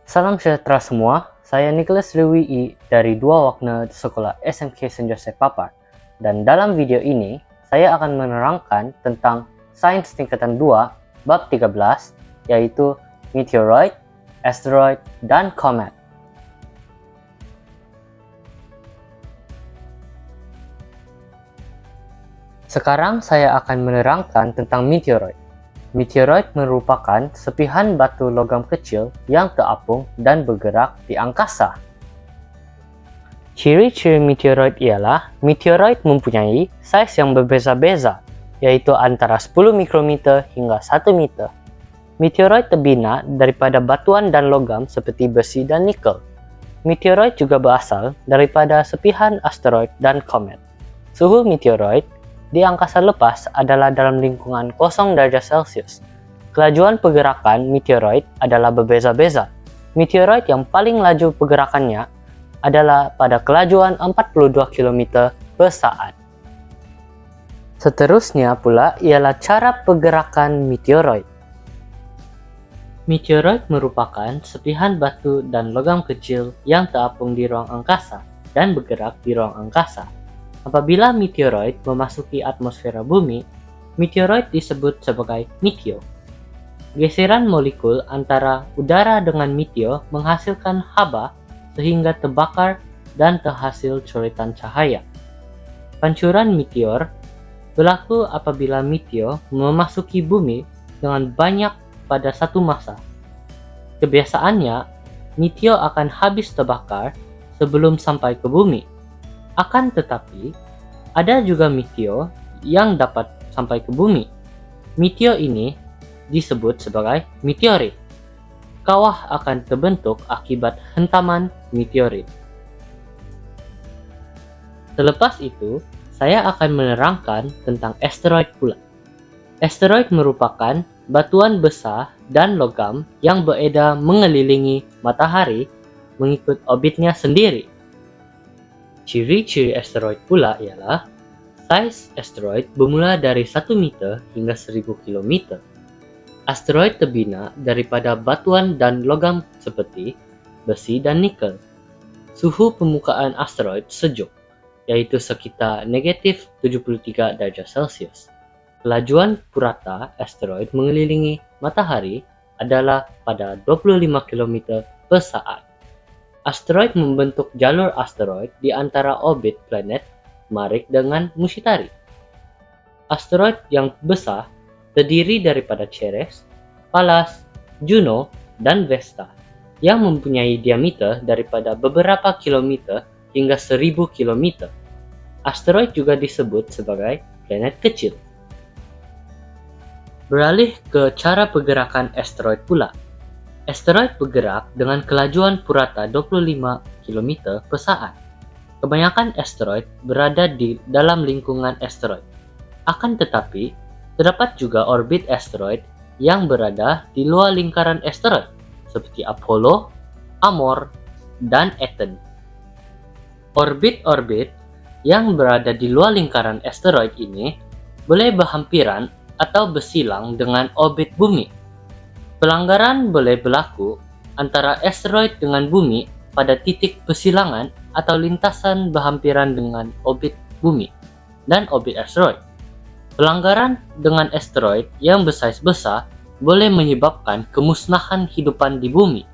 Salam sejahtera semua, saya Nicholas Lewi dari Dua Wakna Sekolah SMK St. Joseph Papar. Dan dalam video ini, saya akan menerangkan tentang Sains Tingkatan 2, Bab 13, yaitu Meteoroid, Asteroid, dan Comet. Sekarang saya akan menerangkan tentang meteoroid. Meteoroid merupakan sepihan batu logam kecil yang terapung dan bergerak di angkasa. Ciri-ciri meteoroid ialah meteoroid mempunyai saiz yang berbeza-beza, yaitu antara 10 mikrometer hingga 1 meter. Meteoroid terbina daripada batuan dan logam seperti besi dan nikel. Meteoroid juga berasal daripada sepihan asteroid dan komet. Suhu meteoroid di angkasa lepas adalah dalam lingkungan 0 derajat Celcius. Kelajuan pergerakan meteoroid adalah berbeza-beza. Meteoroid yang paling laju pergerakannya adalah pada kelajuan 42 km per saat. Seterusnya pula ialah cara pergerakan meteoroid. Meteoroid merupakan sepihan batu dan logam kecil yang terapung di ruang angkasa dan bergerak di ruang angkasa. Apabila meteoroid memasuki atmosfer bumi, meteoroid disebut sebagai meteor. Geseran molekul antara udara dengan meteor menghasilkan haba sehingga terbakar dan terhasil coretan cahaya. Pancuran meteor berlaku apabila meteor memasuki bumi dengan banyak pada satu masa. Kebiasaannya, meteor akan habis terbakar sebelum sampai ke bumi. Akan tetapi, ada juga meteor yang dapat sampai ke bumi. Meteor ini disebut sebagai meteorit. Kawah akan terbentuk akibat hentaman meteorit. Selepas itu, saya akan menerangkan tentang asteroid pula. Asteroid merupakan batuan besar dan logam yang beredar mengelilingi matahari mengikut orbitnya sendiri. Ciri-ciri asteroid pula ialah saiz asteroid bermula dari 1 meter hingga 1000 km. Asteroid terbina daripada batuan dan logam seperti besi dan nikel. Suhu permukaan asteroid sejuk, yaitu sekitar negatif 73 derajat Celcius. Kelajuan purata asteroid mengelilingi matahari adalah pada 25 km per saat. Asteroid membentuk jalur asteroid di antara orbit planet Marikh dengan Mushitari. Asteroid yang besar terdiri daripada Ceres, Pallas, Juno, dan Vesta yang mempunyai diameter daripada beberapa kilometer hingga 1000 km. Asteroid juga disebut sebagai planet kecil. Beralih ke cara pergerakan asteroid pula. Asteroid bergerak dengan kelajuan purata 25 km per saat. Kebanyakan asteroid berada di dalam lingkungan asteroid. Akan tetapi, terdapat juga orbit asteroid yang berada di luar lingkaran asteroid, seperti Apollo, Amor, dan Aten. Orbit-orbit yang berada di luar lingkaran asteroid ini boleh berhampiran atau bersilang dengan orbit bumi. Pelanggaran boleh berlaku antara asteroid dengan bumi pada titik persilangan atau lintasan berhampiran dengan orbit bumi dan orbit asteroid. Pelanggaran dengan asteroid yang bersaiz besar boleh menyebabkan kemusnahan hidupan di bumi.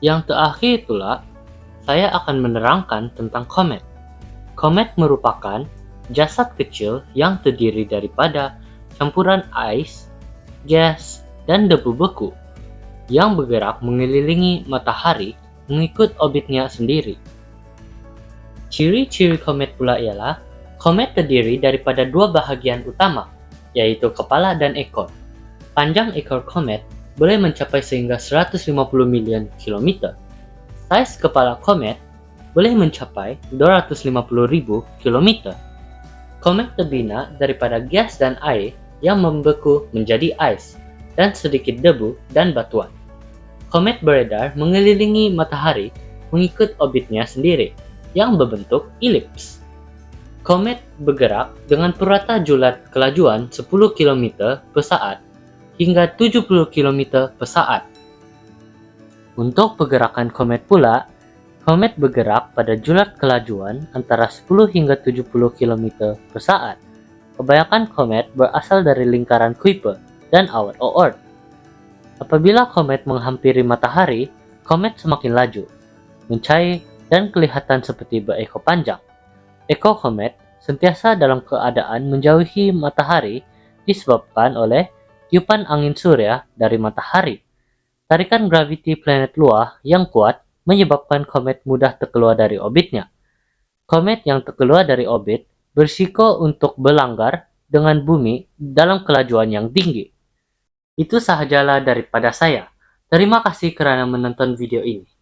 Yang terakhir itulah, saya akan menerangkan tentang komet. Komet merupakan jasad kecil yang terdiri daripada campuran ais, gas, dan debu beku yang bergerak mengelilingi matahari mengikut orbitnya sendiri. Ciri-ciri komet pula ialah komet terdiri daripada dua bahagian utama, yaitu kepala dan ekor. Panjang ekor komet boleh mencapai sehingga 150 miliar kilometer. Saiz kepala komet boleh mencapai 250.000 kilometer. Komet terbina daripada gas dan air yang membeku menjadi ais dan sedikit debu dan batuan. Komet beredar mengelilingi matahari mengikut orbitnya sendiri yang berbentuk elips. Komet bergerak dengan purata julat kelajuan 10 km per saat hingga 70 km per saat. Untuk pergerakan komet pula, komet bergerak pada julat kelajuan antara 10 hingga 70 km per saat. Kebanyakan komet berasal dari lingkaran Kuiper dan awan Oort. Apabila komet menghampiri matahari, komet semakin laju, mencair, dan kelihatan seperti berekor panjang. Ekor komet sentiasa dalam keadaan menjauhi matahari disebabkan oleh tiupan angin surya dari matahari. Tarikan graviti planet luar yang kuat menyebabkan komet mudah terkeluar dari orbitnya. Komet yang terkeluar dari orbit berisiko untuk berlanggar dengan bumi dalam kelajuan yang tinggi. Itu sahajalah daripada saya. Terima kasih kerana menonton video ini.